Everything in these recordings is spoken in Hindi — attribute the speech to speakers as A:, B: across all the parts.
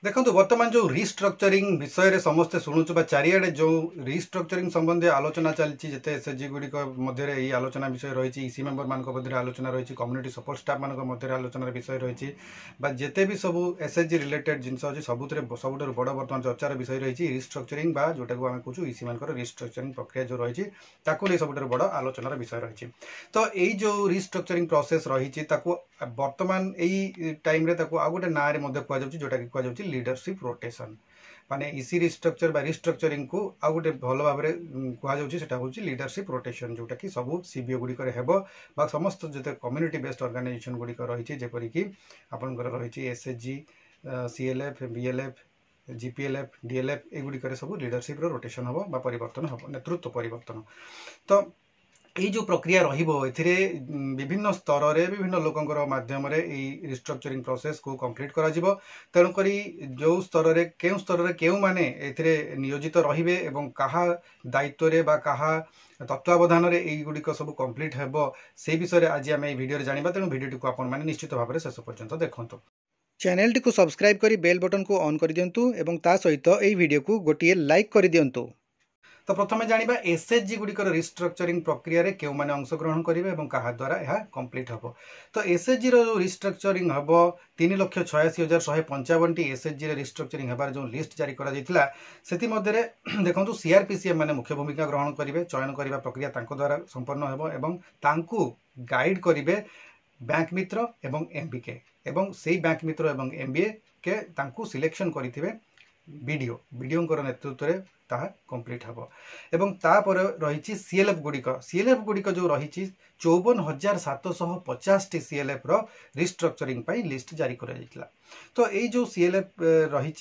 A: देखो वर्तमान जो रिस्ट्रक्चरिंग विषय समस्ते शुणुचु चारिड़े जो रिस्ट्रक्चरिंग संबंधी आलोचना चलती जिते एसएचजी गुड़िक मध्य आलोचना विषय रही इसी मेम्बर मान मध्य आलोचना रही कम्युनिटी सपोर्ट स्टाफ मान मध्य आलोचना विषय रही जिते भी सब एसएचजी रिलेटेड जिन अच्छी सबुठ बड़ बर्तमान चर्चार विषय रही रिस्ट्रक्चरिंग जोटा को आम कहूँ इसी मान रिस्ट्रक्चरिंग प्रक्रिया जो रही सब बड़ आलोचनार विषय रही तो यही जो रिस्ट्रक्चरिंग प्रोसेस रही वर्तमान यही टाइम रे आउ गोटे ना कहुँ जोटा कि कहुँ लीडरशिप रोटेशन माने इसी रिस्ट्रक्चर बा रिस्ट्रक्चरिंग को आउ गोटे भल भाव में कहुँटा हूँ लीडरशिप रोटेशन जोटा कि सब सीबीओ गुड़िक बा समस्त जो कम्युनिटी बेस्ड ऑर्गेनाइजेशन गुड़िक रही जेपरिक आपंकर रही एसएचजी सीएलएफ बीएलएफ जीपीएलएफ डीएलएफ एगुड़िक सब लीडरशिप रोटेशन हम परिवर्तन हम नेतृत्व परिवर्तन तो यही जो प्रक्रिया रही विभिन्न स्तर में विभिन्न लोकंर माध्यम रिस्ट्रक्चरिंग प्रोसेस को कंप्लीट करा तेणुक जो स्तर में क्यों स्तर में क्यों माने नियोजित रहिबे एवं कहा दायित्व रे बा कहा तत्वावधान रे एई गुड़िक सब कंप्लीट हेबो से विषय आज आम भिडियो जानिबा तेणु भिडियो को आपण माने निश्चित भाव में शेष पर्यंत देखंतु। चैनल टी को सब्सक्राइब करी बेल बटन को ऑन कर दियंतु एवं ता सहित एई वीडियो को गोटिए लाइक कर दियंतु। तो प्रथम जानिबा एसएचजी गुड़िकर रिस्ट्रक्चरिंग प्रक्रिया रे केउ माने अंशग्रहण करेंगे और क्या द्वारा यह कंप्लीट हम तो एसएचजी रो रिस्ट्रक्चरिंग हम 3,86,155 टी एसएचजी रिस्ट्रक्चरिंग होबार जो लिस्ट जारी करा जायतिला सेति मध्ये देखंतु सीआरपीसीएम माने मुख्य भूमिका ग्रहण करेंगे चयन करने प्रक्रिया तांको द्वारा संपन्न होबो एवं तांको गाइड करेंगे बैंक मित्र एवं एमबीके एवं सेही बैंक मित्र एवं एमबीए के तांको सिलेक्शन करिथिबे वीडियो नेतृत्व में ताहा कंप्लीट हम एवं तापर रही सीएलएफ गुड़िक जो रही 54,750 टी सीएलएफ रो रिस्ट्रक्चरिंग पाई लिस्ट जारी करा जायतिला तो यही जो सीएलएफ रही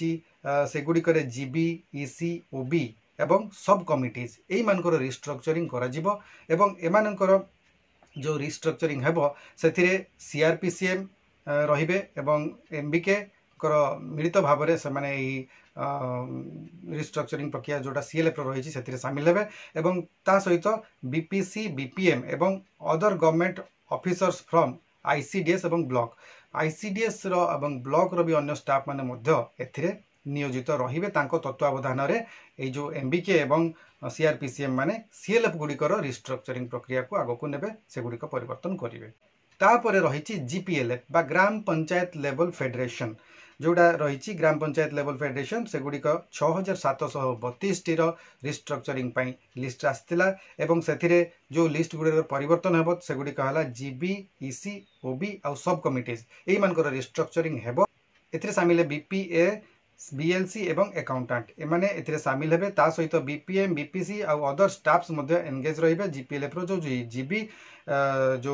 A: से गुड़िक जीबी ईसी ओबी एवं सब कमिटीज यही मानकर रिस्ट्रक्चरिंग करा जिवो एवं एमानकर जो रिस्ट्रक्चरिंग हेबो सेथिरे सीआरपीसीएम रहिबे एवं एमबीके मिलित भाव में से रिस्ट्रक्चरिंग प्रक्रिया जोटा सीएलएफ रही से सामिल हेबे एवं ता सहित बीपीसी बीपीएम एवं other government officers from ICDS एवं ब्लॉक आईसीडीएस एवं ब्लॉक रो भी अन्य स्टाफ माने मध्य एथिरे नियोजित रहिबे तांको तत्वावधान रे ए जो एमबीके एवं सीआरपीसीएम माने सीएलएफ गुड़िकर रिस्ट्रक्चरिंग प्रक्रिया को आगो को नेबे से गुड़िक परिवर्तन करिवे तापरे रही जीपीएलएफ बा ग्राम पंचायत लेवल फेडरेशन जोड़ा रही ग्राम पंचायत लेवल फेडरेशन से गुड़िक 6,732 टी रिस्ट्रक्चरिंग पाई लिस्ट आसला एवं से जो लिस्ट गुड़े परिवर्तन हेबो से गुड़िक है जीबी ईसी ओबी आउ सब कमिटीज यही मानकर रिस्ट्रक्चरिंग हेबो एथिरे सामिल बीपीए बीएलसी एवं अकाउंटेंट एमाने एथिरे सामिल हेबे ता सहित बीपीएम बीपीसी आउ अदर स्टाफ्स मध्ये एंगेज रहिबे जीपीएलएफ रो जो जीबी जो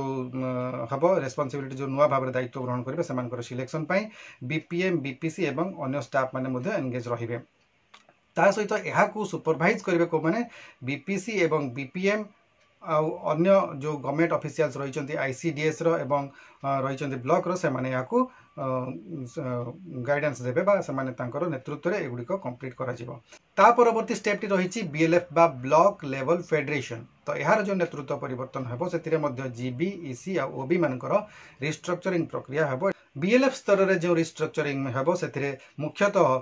A: हम रेस्पॉन्सिबिलिटी जो नुआ भाव में दायित्व ग्रहण करेंगे से सिलेक्शन पाई बीपीएम बीपीसी एवं अन्य स्टाफ माने मध्ये एंगेज रहिबे ता सहित यह सुपरवाइज करेंगे को माने बीपीसी एवं बीपीएम आउ अन्य जो गवर्नमेंट ऑफिशियल्स रही आईसीडीएस रो एवं रही ब्लॉक रो से माने याकू गाइडेंस देबे बा समाने तांकर नेतृत्व रे एगुडी को कंप्लीट करा जिवो ता परवर्ती स्टेप टी रही बीएलएफ बा ब्लॉक लेवल फेडरेशन तो यार जो नेतृत्व परिवर्तन हेबो सेतिरे मध्ये जीबी ईसी आ ओबी मानकर रिस्ट्रक्चरिंग प्रक्रिया हेबो बीएलएफ स्तर रे जो रिस्ट्रक्चरिंग हेबो सेतिरे मुख्यतः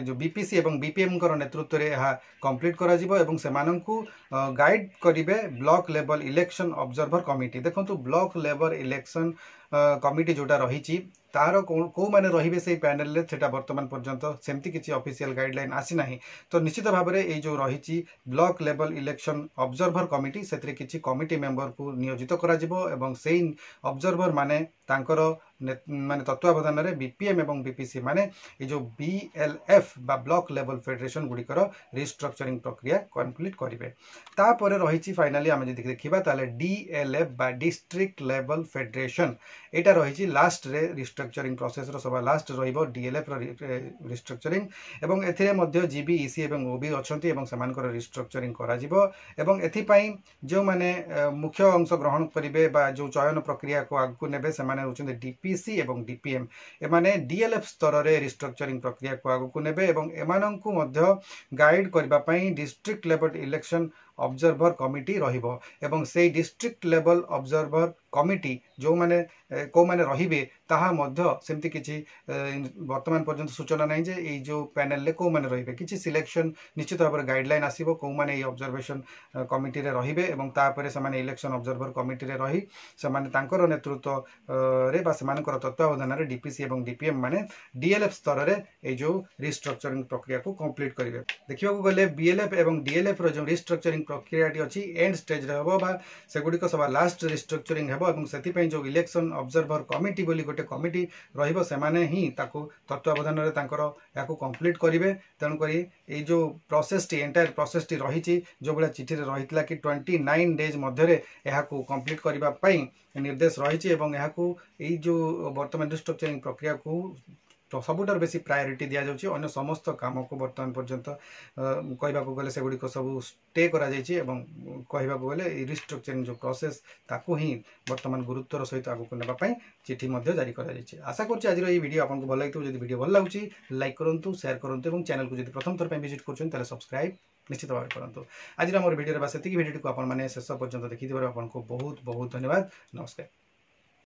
A: जो बीपीसी एवं बीपीएम कर नेतृत्व रे यह कंप्लीट करा जिवो एवं सेमानंकु गाइड करिवे block level election observer committee देखंतु ब्लॉक लेवल इलेक्शन कमिटी जोटा रही तार कौ माने रहिबे से पैनल ले सेटा वर्तमान पर्यंत सेमती किसी ऑफिशियल गाइडलाइन आसी नाही तो निश्चित भाव में ये जो रही block level election observer committee से किसी कमिटी मेंबर को नियोजित करा जिवो एवं सेही ऑब्जर्वर माने तांकर माने तत्वावधान रे बीपीएम एवं बीपीसी माने ये जो बीएलएफ बा ब्लॉक लेवल फेडरेशन गुड़िकर रिस्ट्रक्चरिंग प्रक्रिया कंप्लीट करेंगे तापर रही फाइनाली आम जब देखा ताले डीएलएफ बा डिस्ट्रिक्ट लेवल फेडरेशन एटा रही लास्ट रे रिस्ट्रक्चरिंग प्रोसेस रो सब लास्ट रहिबो डीएलएफ रो रिस्ट्रक्चरिंग एवं एथिरे मध्ये जीबी ईसी एवं ओबी अछंती एवं समानकर रिस्ट्रक्चरिंग करा जिवो एवं एथि पई जो माने मुख्य अंश ग्रहण करिवे बा जो चयन प्रक्रिया को आगु नेबे से माने होचंदी डीपीसी एवं डीपीएम एमाने डीएलएफ स्तर रे रिस्ट्रक्चरिंग प्रक्रिया को आगु नेबे एवं एमानंकु मध्ये गाइड करबा पई district level election observer committee रहिबो एवं से डिस्ट्रिक्ट लेवल ऑब्जर्वर कमिटी जो माने को माने रहिबे ताहा मध्य सेमती किछि वर्तमान पर्यंत सूचना नहीं जे ए जो पैनल ले को माने रहिबे किछि सिलेक्शन निश्चित भाव गाइडलाइन आसीबो को माने ए ऑब्जर्वेशन कमिटी रे रहिबे एवं तापरे से माने इलेक्शन ऑब्जर्वर कमिटी रे रही से माने तांकर नेतृत्व रे बा से मानकर तत्वावधान रे डीपीसी एवं डीपीएम माने डीएलएफ स्तर रे ए जो रिस्ट्रक्चरिंग प्रक्रिया को कंप्लीट करिवे देखिबा को गले बीएलएफ एवं डीएलएफ रो जो रिस्ट्रक्चरिंग प्रक्रिया टी अछि एंड स्टेज रे हबो बा से गुडी को सब लास्ट रिस्ट्रक्चरिंग हेबो एवं सेति पई जो इलेक्शन ऑब्जर्वर कमिटी बोली गोटे कमिटी रहिबो से माने ही ताको तत्वावधान रे तांकर याको कंप्लीट करिवे तेणु करी ए जो प्रोसेस टी एंटायर प्रोसेस टी रहिछि जो बला चिठी रे रहितला कि 29 डेज मध्य रे याको कंप्लीट करिबा पई निर्देश रहिछि एवं याको ए जो वर्तमान रिस्ट्रक्चरिंग प्रक्रिया को तो सबुठार बेसी प्रायोरिटी दिया जाउछि अन्य समस्त काम को वर्तमान पर्यंत कहबा को गले से गुडी को सब स्टे करा जाइछि एवं कहबा को गले रिस्ट्रक्चरिंग जो प्रोसेस ताको ही वर्तमान गुरुत्वर सहित आगु को नेबा पई चिठी मध्ये जारी करा जाइछि आशा करछि आज ए वीडियो आपन को भल लागितो जदि वीडियो भल लागुछि लाइक करंतु शेयर करंतु एवं चैनल को जदि प्रथम थर पई विजिट करछन ताले सब्सक्राइब निश्चित भाव करंतु आज हमर वीडियो रे बस एतिकी वीडियो को आपन माने शेष पर्यंत देखि दिबार आपन को बहुत बहुत धन्यवाद नमस्कार।